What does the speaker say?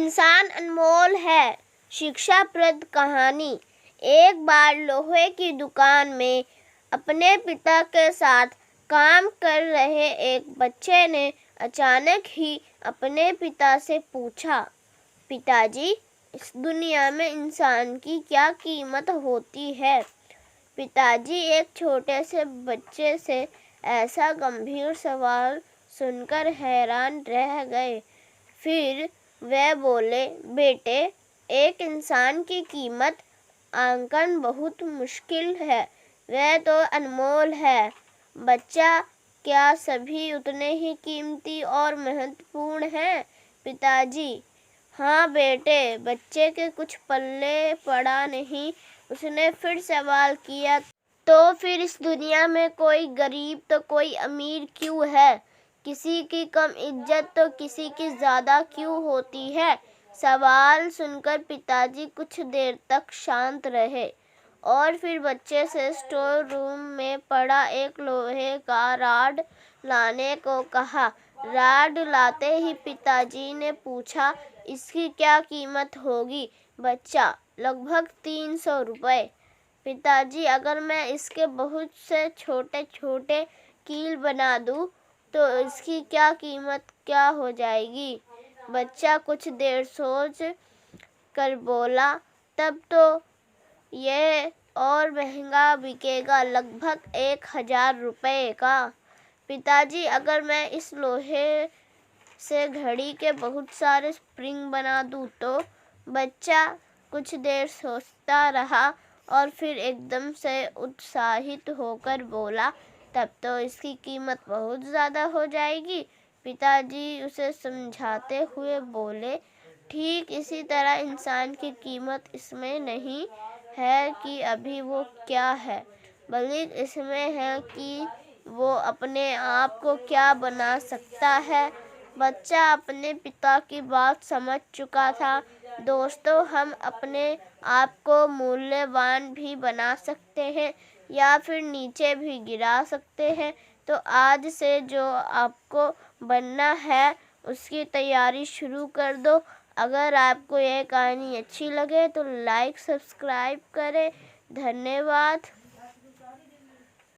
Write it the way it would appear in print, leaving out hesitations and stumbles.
इंसान अनमोल है। शिक्षाप्रद कहानी। एक बार लोहे की दुकान में अपने पिता के साथ काम कर रहे एक बच्चे ने अचानक ही अपने पिता से पूछा, पिताजी, इस दुनिया में इंसान की क्या कीमत होती है? पिताजी एक छोटे से बच्चे से ऐसा गंभीर सवाल सुनकर हैरान रह गए। फिर वे बोले, बेटे, एक इंसान की कीमत आंकन बहुत मुश्किल है, वह तो अनमोल है। बच्चा, क्या सभी उतने ही कीमती और महत्वपूर्ण हैं? पिताजी, हाँ बेटे। बच्चे के कुछ पल्ले पड़ा नहीं। उसने फिर सवाल किया, तो फिर इस दुनिया में कोई गरीब तो कोई अमीर क्यों है? किसी की कम इज्जत तो किसी की ज़्यादा क्यों होती है? सवाल सुनकर पिताजी कुछ देर तक शांत रहे और फिर बच्चे से स्टोर रूम में पड़ा एक लोहे का रॉड लाने को कहा। रॉड लाते ही पिताजी ने पूछा, इसकी क्या कीमत होगी? बच्चा, लगभग 300 रुपये। पिताजी, अगर मैं इसके बहुत से छोटे छोटे कील बना दूं तो इसकी क्या कीमत क्या हो जाएगी? बच्चा कुछ देर सोच कर बोला, तब तो ये और महंगा बिकेगा, लगभग 1000 रुपये का। पिताजी, अगर मैं इस लोहे से घड़ी के बहुत सारे स्प्रिंग बना दूं तो? बच्चा कुछ देर सोचता रहा और फिर एकदम से उत्साहित होकर बोला, तब तो इसकी कीमत बहुत ज़्यादा हो जाएगी। पिताजी उसे समझाते हुए बोले, ठीक इसी तरह इंसान की कीमत इसमें नहीं है कि अभी वो क्या है, बल्कि इसमें है कि वो अपने आप को क्या बना सकता है। बच्चा अपने पिता की बात समझ चुका था। दोस्तों, हम अपने आप को मूल्यवान भी बना सकते हैं या फिर नीचे भी गिरा सकते हैं। तो आज से जो आपको बनना है उसकी तैयारी शुरू कर दो। अगर आपको यह कहानी अच्छी लगे तो लाइक सब्सक्राइब करें। धन्यवाद।